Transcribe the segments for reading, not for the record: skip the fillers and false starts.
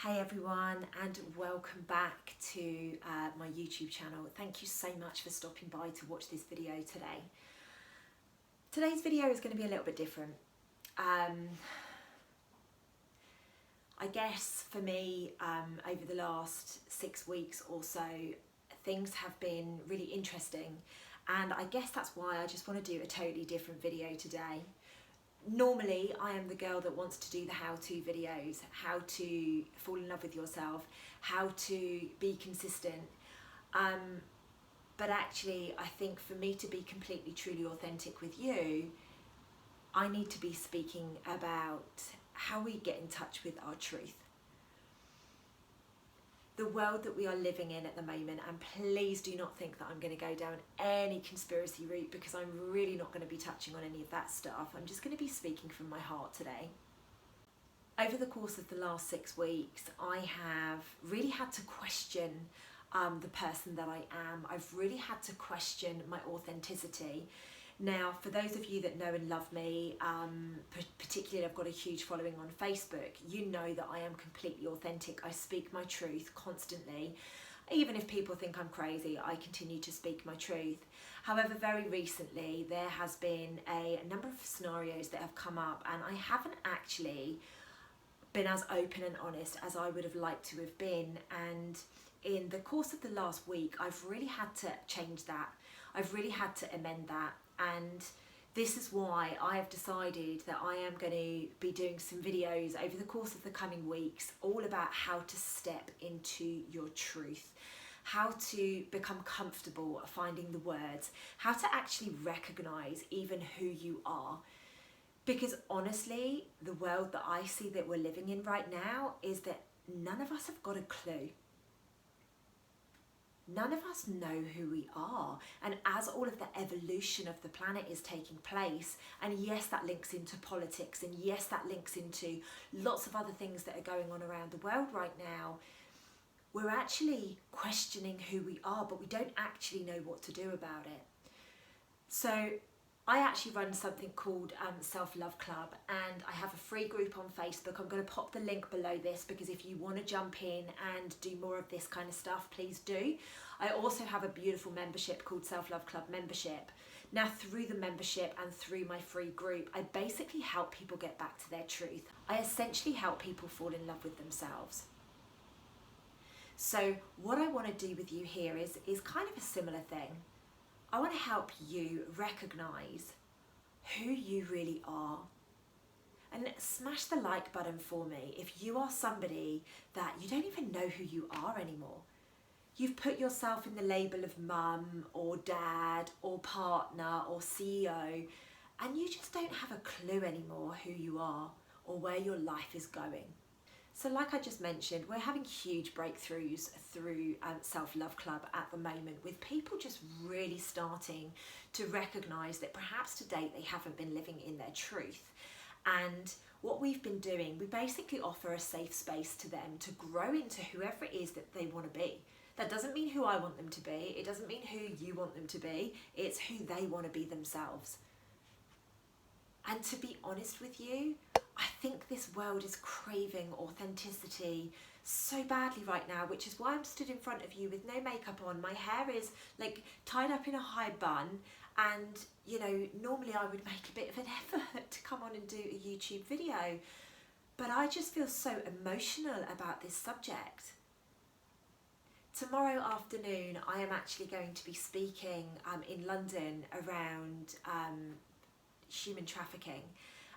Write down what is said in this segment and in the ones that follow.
Hey everyone, and welcome back to my YouTube channel. Thank you so much for stopping by to watch this video today. Today's video is going to be a little bit different. I guess for me, over the last 6 weeks or so, things have been really interesting, and I guess that's why I just want to do a totally different video today. Normally, I am the girl that wants to do the how-to videos, how to fall in love with yourself, how to be consistent. But actually, I think for me to be completely, truly authentic with you, I need to be speaking about how we get in touch with our truth. The world that we are living in at the moment, and please do not think that I'm going to go down any conspiracy route, because I'm really not going to be touching on any of that stuff. I'm just going to be speaking from my heart today. Over the course of the last 6 weeks, I have really had to question the person that I am. I've really had to question my authenticity. Now, for those of you that know and love me, particularly I've got a huge following on Facebook, you know that I am completely authentic. I speak my truth constantly. Even if people think I'm crazy, I continue to speak my truth. However, very recently there has been a number of scenarios that have come up, and I haven't actually been as open and honest as I would have liked to have been. And in the course of the last week, I've really had to change that. I've really had to amend that. And this is why I have decided that I am going to be doing some videos over the course of the coming weeks, all about how to step into your truth, how to become comfortable finding the words, how to actually recognize even who you are. Because honestly, the world that I see that we're living in right now is that none of us have got a clue. None of us know who we are. And as all of the evolution of the planet is taking place, and yes, that links into politics, and yes, that links into lots of other things that are going on around the world right now, we're actually questioning who we are, but we don't actually know what to do about it. So I actually run something called Self-Love Club, and I have a free group on Facebook. I'm going to pop the link below this, because if you want to jump in and do more of this kind of stuff, please do. I also have a beautiful membership called Self-Love Club Membership. Now, through the membership and through my free group, I basically help people get back to their truth. I essentially help people fall in love with themselves. So what I want to do with you here is kind of a similar thing. I want to help you recognize who you really are. And smash the like button for me if you are somebody that you don't even know who you are anymore. You've put yourself in the label of mum or dad or partner or CEO, and you just don't have a clue anymore who you are or where your life is going. So like I just mentioned, we're having huge breakthroughs through Self-Love Club at the moment, with people just really starting to recognise that perhaps to date they haven't been living in their truth. And what we've been doing, we basically offer a safe space to them to grow into whoever it is that they want to be. That doesn't mean who I want them to be, it doesn't mean who you want them to be, it's who they want to be themselves. And to be honest with you, I think this world is craving authenticity so badly right now, which is why I'm stood in front of you with no makeup on. My hair is like tied up in a high bun, and you know, normally I would make a bit of an effort to come on and do a YouTube video, but I just feel so emotional about this subject. Tomorrow afternoon I am actually going to be speaking in London around human trafficking.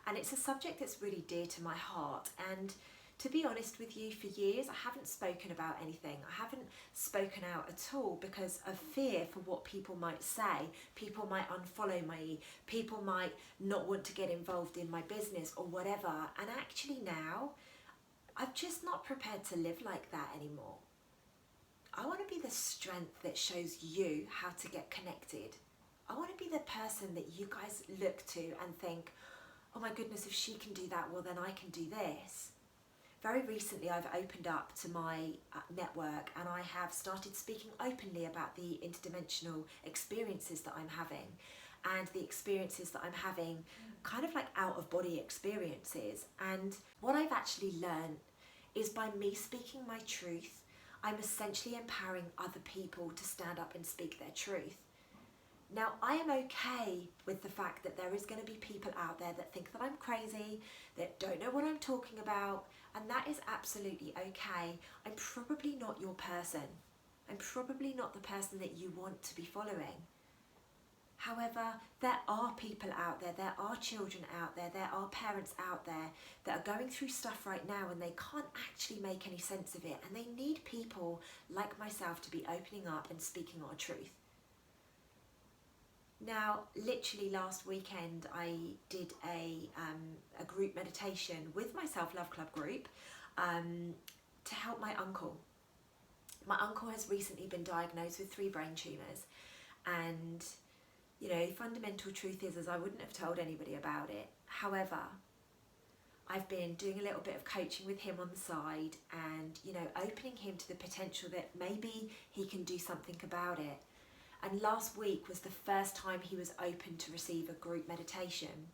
And it's a subject that's really dear to my heart. And to be honest with you, for years I haven't spoken about anything. I haven't spoken out at all because of fear for what people might say. People might unfollow me. People might not want to get involved in my business or whatever. And actually now, I'm just not prepared to live like that anymore. I want to be the strength that shows you how to get connected. I want to be the person that you guys look to and think, oh my goodness, if she can do that, well then I can do this. Very recently I've opened up to my network, and I have started speaking openly about the interdimensional experiences that I'm having, and the experiences that I'm having, kind of like out of body experiences. And what I've actually learned is by me speaking my truth, I'm essentially empowering other people to stand up and speak their truth. Now, I am okay with the fact that there is going to be people out there that think that I'm crazy, that don't know what I'm talking about, and that is absolutely okay. I'm probably not your person. I'm probably not the person that you want to be following. However, there are people out there, there are children out there, there are parents out there that are going through stuff right now and they can't actually make any sense of it, and they need people like myself to be opening up and speaking our truth. Now, literally last weekend, I did a group meditation with my Self-Love Club group to help my uncle. My uncle has recently been diagnosed with 3 brain tumours, and you know, fundamental truth is I wouldn't have told anybody about it. However, I've been doing a little bit of coaching with him on the side and, you know, opening him to the potential that maybe he can do something about it. And last week was the first time he was open to receive a group meditation.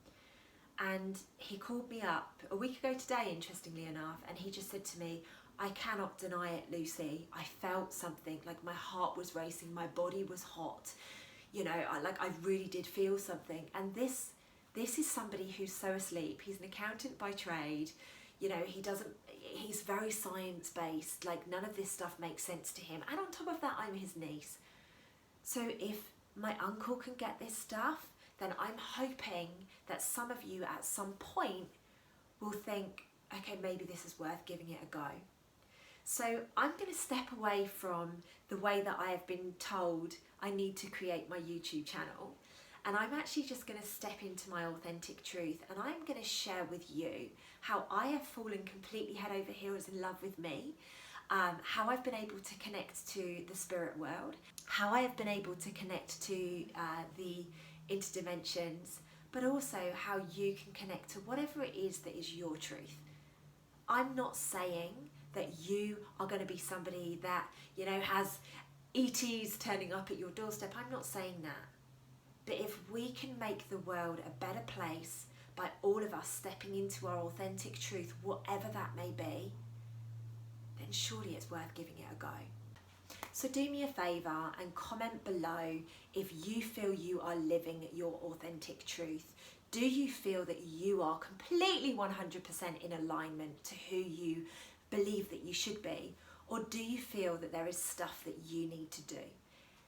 And he called me up a week ago today, interestingly enough, and he just said to me, I cannot deny it, Lucy. I felt something, like my heart was racing, my body was hot. You know, I really did feel something. And this is somebody who's so asleep. He's an accountant by trade. You know, he's very science-based. Like, none of this stuff makes sense to him. And on top of that, I'm his niece. So if my uncle can get this stuff, then I'm hoping that some of you at some point will think, okay, maybe this is worth giving it a go. So I'm going to step away from the way that I have been told I need to create my YouTube channel, and I'm actually just going to step into my authentic truth, and I'm going to share with you how I have fallen completely head over heels in love with me, how I've been able to connect to the spirit world, how I have been able to connect to the interdimensions, but also how you can connect to whatever it is that is your truth. I'm not saying that you are going to be somebody that, you know, has ETs turning up at your doorstep. I'm not saying that. But if we can make the world a better place by all of us stepping into our authentic truth, whatever that may be, then surely it's worth giving it a go. So do me a favour and comment below if you feel you are living your authentic truth. Do you feel that you are completely 100% in alignment to who you believe that you should be? Or do you feel that there is stuff that you need to do?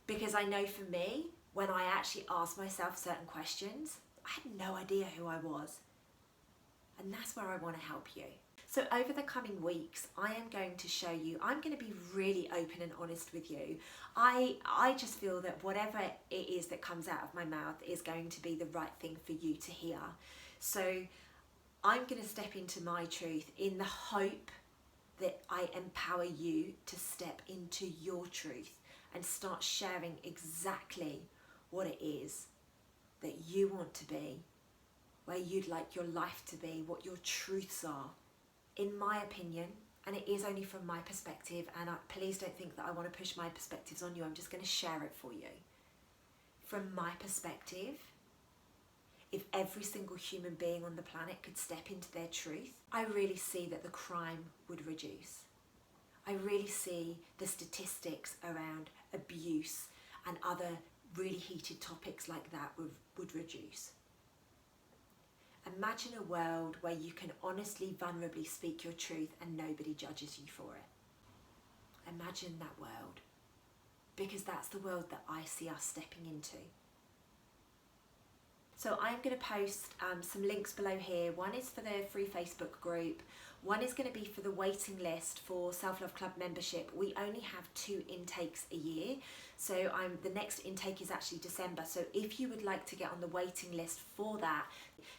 Because I know for me, when I actually asked myself certain questions, I had no idea who I was. And that's where I want to help you. So over the coming weeks, I am going to show you, I'm going to be really open and honest with you. I just feel that whatever it is that comes out of my mouth is going to be the right thing for you to hear. So I'm going to step into my truth in the hope that I empower you to step into your truth and start sharing exactly what it is that you want to be, where you'd like your life to be, what your truths are. In my opinion, and it is only from my perspective, and please don't think that I want to push my perspectives on you, I'm just going to share it for you. From my perspective, if every single human being on the planet could step into their truth, I really see that the crime would reduce. I really see the statistics around abuse and other really heated topics like that would reduce. Imagine a world where you can honestly, vulnerably speak your truth and nobody judges you for it. Imagine that world, because that's the world that I see us stepping into. So I'm going to post some links below here. One is for the free Facebook group. One is going to be for the waiting list for Self-Love Club membership. We only have 2 intakes a year. So the next intake is actually December. So if you would like to get on the waiting list for that,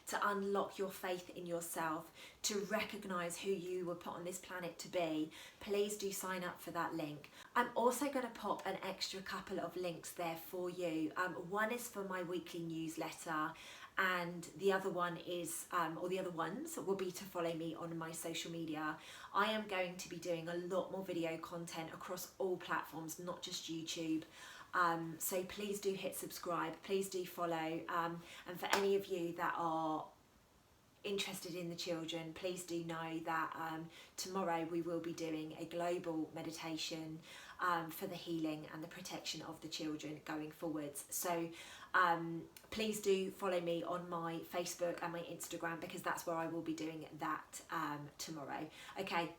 to unlock your faith in yourself, to recognise who you were put on this planet to be, please do sign up for that link. I'm also going to pop an extra couple of links there for you. One is for my weekly newsletter, and the other one is, or the other ones will be to follow me on my social media. I am going to be doing a lot more video content across all platforms, not just YouTube. So please do hit subscribe, please do follow, and for any of you that are interested in the children, please do know that tomorrow we will be doing a global meditation for the healing and the protection of the children going forwards. So please do follow me on my Facebook and my Instagram, because that's where I will be doing that tomorrow. Okay,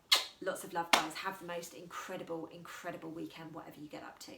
lots of love, guys. Have the most incredible weekend, whatever you get up to.